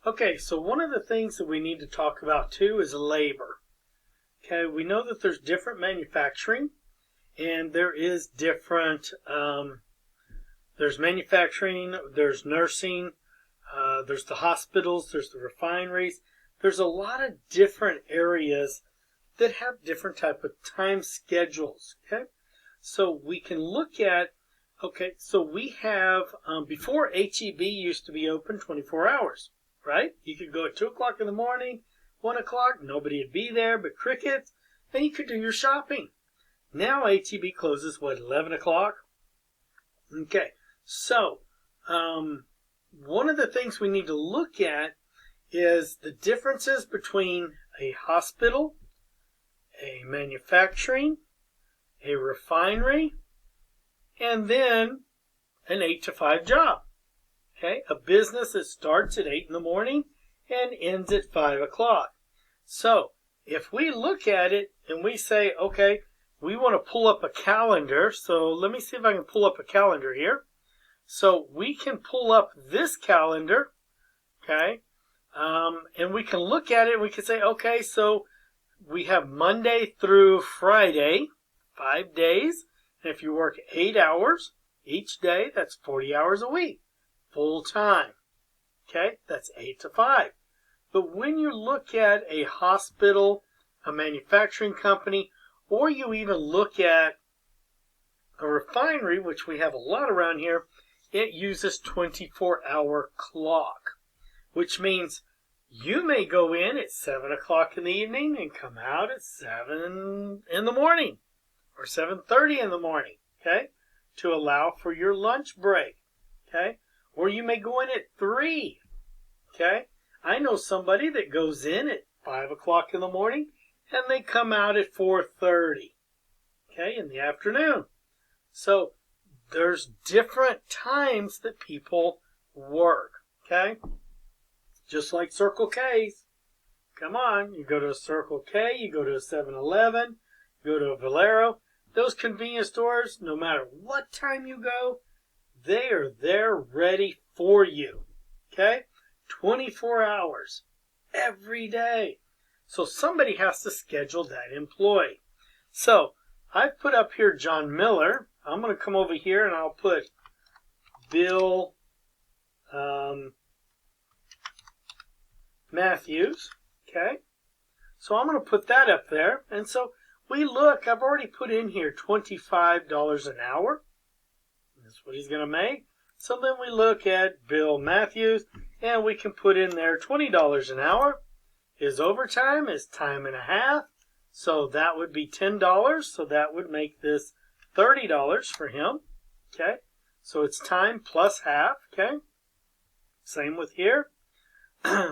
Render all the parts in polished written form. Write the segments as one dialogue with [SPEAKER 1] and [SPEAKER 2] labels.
[SPEAKER 1] Okay, so one of the things that we need to talk about too is labor. Okay, we know that there's different manufacturing, and there is different, there's manufacturing, there's nursing, there's the hospitals, there's the refineries. There's a lot of different areas that have different type of time schedules. Okay, so we can look at, okay, so we have, before HEB used to be open 24 hours, right? You could go at 2 o'clock in the morning, 1 o'clock, nobody would be there but crickets, and you could do your shopping. Now HEB closes, what, 11 o'clock? Okay, so one of the things we need to look at is the differences between a hospital, a manufacturing, a refinery, and then an 8 to 5 job. Okay, a business that starts at 8 in the morning and ends at 5 o'clock. So if we look at it and we say, okay, we want to pull up a calendar. So let me see if I can pull up a calendar here. So we can pull up this calendar, okay, and we can look at it and we can say, okay, so we have Monday through Friday, 5 days. And if you work 8 hours each day, that's 40 hours a week, full time. Okay, that's 8 to 5. But when you look at a hospital, a manufacturing company, or you even look at a refinery, which we have a lot around here, it uses 24-hour clock, which means you may go in at 7 o'clock in the evening and come out at 7 in the morning or 7:30 in the morning, okay, to allow for your lunch break, okay? Or you may go in at 3, okay? I know somebody that goes in at 5 o'clock in the morning and they come out at 4:30, okay, in the afternoon. So there's different times that people work, okay? Just like Circle K's. Come on, you go to a Circle K, you go to a 7-Eleven, you go to a Valero. Those convenience stores, no matter what time you go, they are there ready for you, okay? 24 hours every day. So somebody has to schedule that employee. So I've put up here John Miller. I'm going to come over here and I'll put Bill Matthews. Okay. So I'm going to put that up there. And so we look, I've already put in here $25 an hour. That's what he's going to make. So then we look at Bill Matthews and we can put in there $20 an hour. His overtime is time and a half. So that would be $10. So that would make this $30 for him. Okay. So it's time plus half. Okay. Same with here.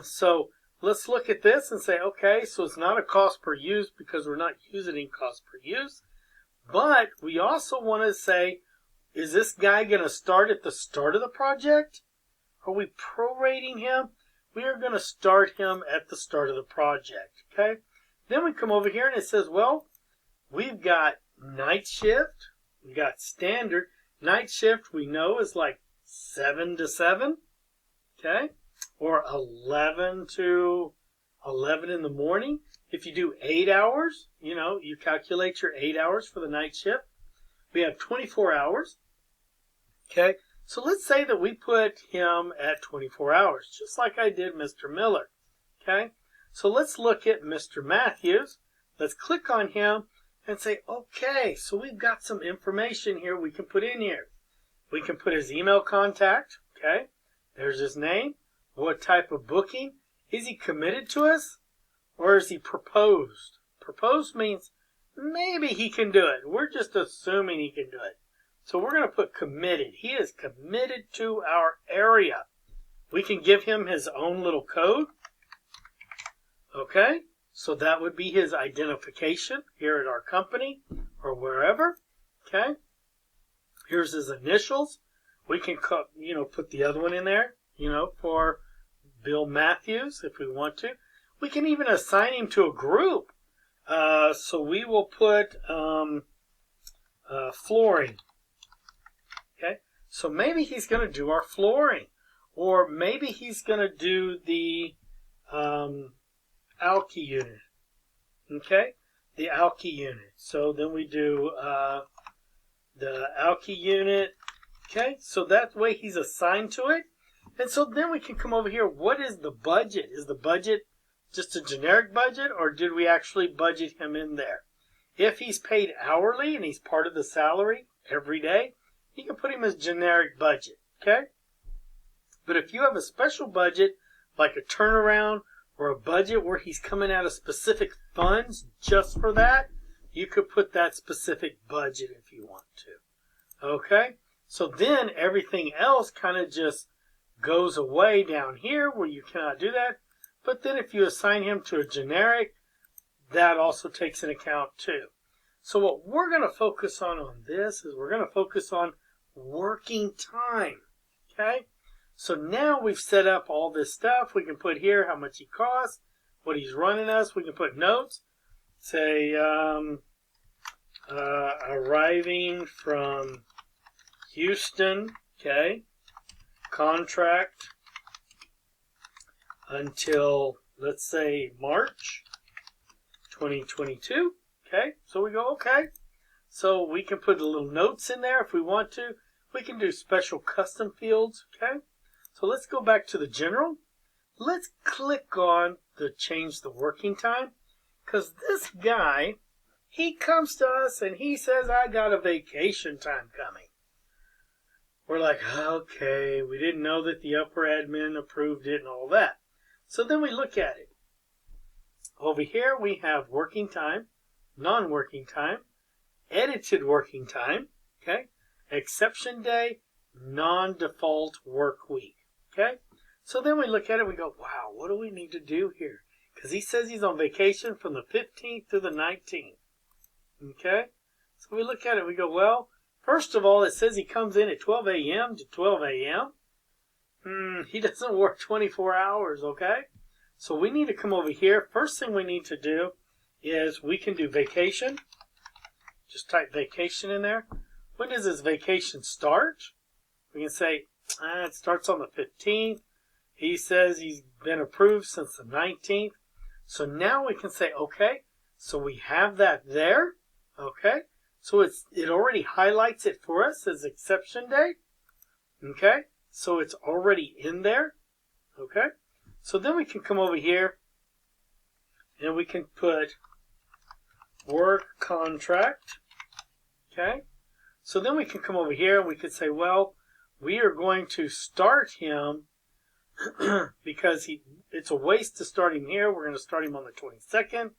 [SPEAKER 1] So let's look at this and say, okay, so it's not a cost per use because we're not using cost per use. But we also want to say, is this guy going to start at the start of the project? Are we prorating him? We are going to start him at the start of the project. Okay. Then we come over here and it says, well, we've got night shift. We've got standard. Night shift we know is like 7 to 7. Okay. Or 11 to 11 in the morning. If you do 8 hours, you calculate your 8 hours for the night shift. We have 24 hours. Okay. So let's say that we put him at 24 hours, just like I did Mr. Miller. Okay. So let's look at Mr. Matthews. Let's click on him and say, okay, so we've got some information here we can put in here. We can put his email contact. Okay. There's his name. What type of booking? Is he committed to us or is he proposed? Proposed means maybe he can do it. We're just assuming he can do it. So we're going to put committed. He is committed to our area. We can give him his own little code. Okay, so that would be his identification here at our company or wherever. Okay, here's his initials. We can, put the other one in there, for Bill Matthews if we want to. We can even assign him to a group. So we will put flooring. Okay, so maybe he's going to do our flooring. Or maybe he's going to do the alky unit. Okay? The alky unit. So then we do the alky unit. Okay? So that way he's assigned to it. And so then we can come over here. What is the budget? Is the budget just a generic budget, or did we actually budget him in there? If he's paid hourly and he's part of the salary every day, you can put him as generic budget. Okay? But if you have a special budget, like a turnaround or a budget where he's coming out of specific funds just for that, you could put that specific budget if you want to. Okay? So then everything else kind of just goes away down here where you cannot do that. But then if you assign him to a generic, that also takes into account too. So what we're going to focus on this is we're going to focus on working time. Okay? So now we've set up all this stuff. We can put here how much he costs, what he's running us. We can put notes. Say, arriving from Houston, okay, contract until, let's say, March 2022, okay. So we go, okay. So we can put little notes in there if we want to. We can do special custom fields, okay. So let's go back to the general. Let's click on the change the working time, because this guy, he comes to us and he says, I got a vacation time coming. We're like, okay, we didn't know that the upper admin approved it and all that. So then we look at it. Over here we have working time, non-working time, edited working time, okay, exception day, non-default work week. Okay, so then we look at it, we go, wow, what do we need to do here? Because he says he's on vacation from the 15th to the 19th. Okay, so we look at it, we go, well, first of all, it says he comes in at 12 a.m. to 12 a.m. He doesn't work 24 hours, okay? So we need to come over here. First thing we need to do is we can do vacation. Just type vacation in there. When does his vacation start? We can say, it starts on the 15th. He says he's been approved since the 19th. So now we can say, okay, so we have that there. Okay, so it already highlights it for us as exception day. Okay, so it's already in there. Okay, so then we can come over here and we can put work contract. Okay, so then we can come over here and we could say, well, we are going to start him because it's a waste to start him here. We're going to start him on the 22nd.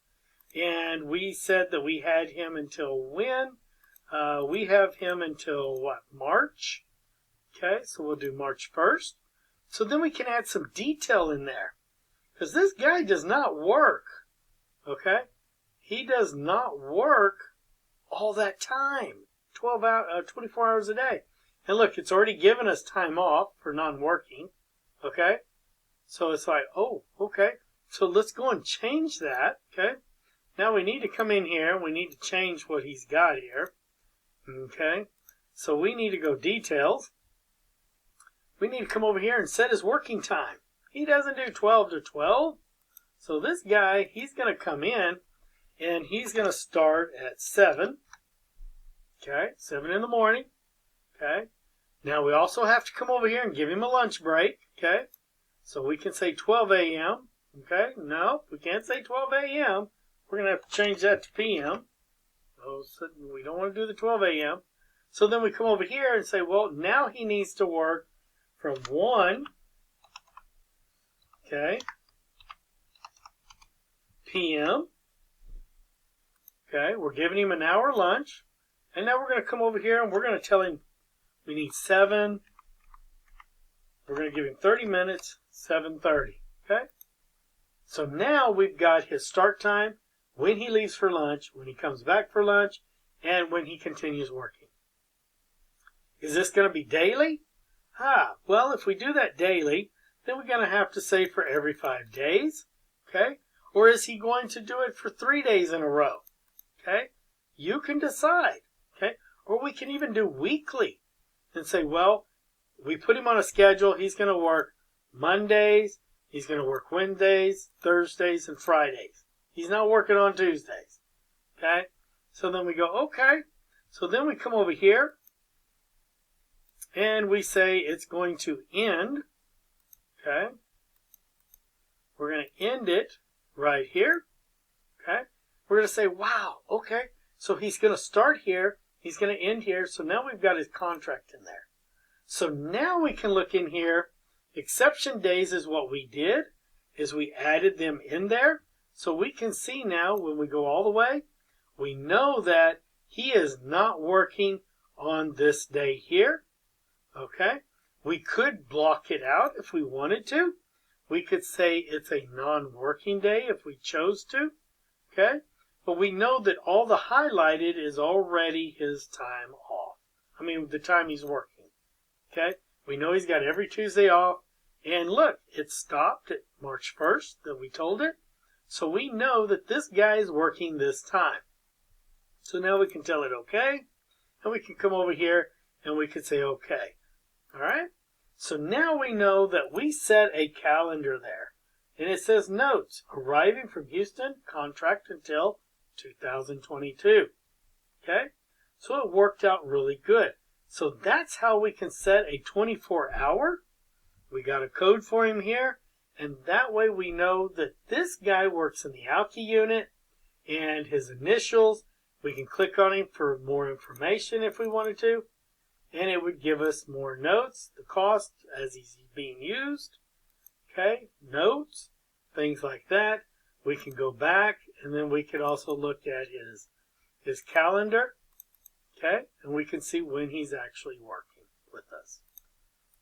[SPEAKER 1] And we said that we had him until when? We have him until what? March. Okay, so we'll do March 1st. So then we can add some detail in there. Because this guy does not work. Okay? He does not work all that time. 24 hours a day. And look, it's already given us time off for non-working. Okay? So it's like, oh, okay. So let's go and change that. Okay? Now we need to come in here and we need to change what he's got here. Okay? So we need to go details. We need to come over here and set his working time. He doesn't do 12 to 12. So this guy, he's going to come in and he's going to start at 7. Okay? 7 in the morning. Okay? Now we also have to come over here and give him a lunch break. Okay? So we can say 12 a.m. Okay? No, we can't say 12 a.m. We're going to have to change that to p.m. Oh, so we don't want to do the 12 a.m. So then we come over here and say, well, now he needs to work from 1, okay, p.m. Okay, we're giving him an hour lunch. And now we're going to come over here and we're going to tell him we need 7. We're going to give him 30 minutes, 7:30. Okay? So now we've got his start time, when he leaves for lunch, when he comes back for lunch, and when he continues working. Is this going to be daily? Well, if we do that daily, then we're going to have to say for every 5 days. Okay? Or is he going to do it for 3 days in a row? Okay? You can decide. Okay? Or we can even do weekly and say, well, we put him on a schedule. He's going to work Mondays, he's going to work Wednesdays, Thursdays, and Fridays. He's not working on Tuesdays. Okay? So then we go, okay. So then we come over here and we say it's going to end. Okay? We're going to end it right here. Okay? We're going to say, wow, okay. So he's going to start here. He's going to end here. So now we've got his contract in there. So now we can look in here. Exception days is what we did, is we added them in there. So we can see now when we go all the way, we know that he is not working on this day here. Okay? We could block it out if we wanted to. We could say it's a non-working day if we chose to. Okay? But we know that all the highlighted is already his time off. I mean, the time he's working. Okay? We know he's got every Tuesday off. And look, it stopped at March 1st that we told it. So we know that this guy is working this time. So now we can tell it okay. And we can come over here and we can say okay. Alright? So now we know that we set a calendar there. And it says notes, arriving from Houston, contract until 2022. Okay? So it worked out really good. So that's how we can set a 24-hour. We got a code for him here. And that way we know that this guy works in the Alki unit and his initials. We can click on him for more information if we wanted to. And it would give us more notes, the cost as he's being used. Okay, notes, things like that. We can go back and then we can also look at his calendar. Okay, and we can see when he's actually working with us.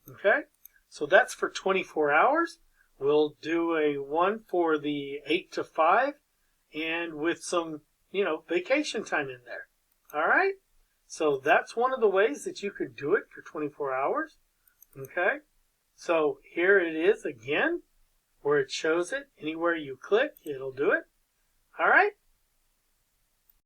[SPEAKER 1] Okay, so that's for 24 hours. We'll do a one for the 8 to 5 and with some, vacation time in there. All right, so that's one of the ways that you could do it for 24 hours. Okay, so here it is again where it shows it. Anywhere you click, it'll do it. All right,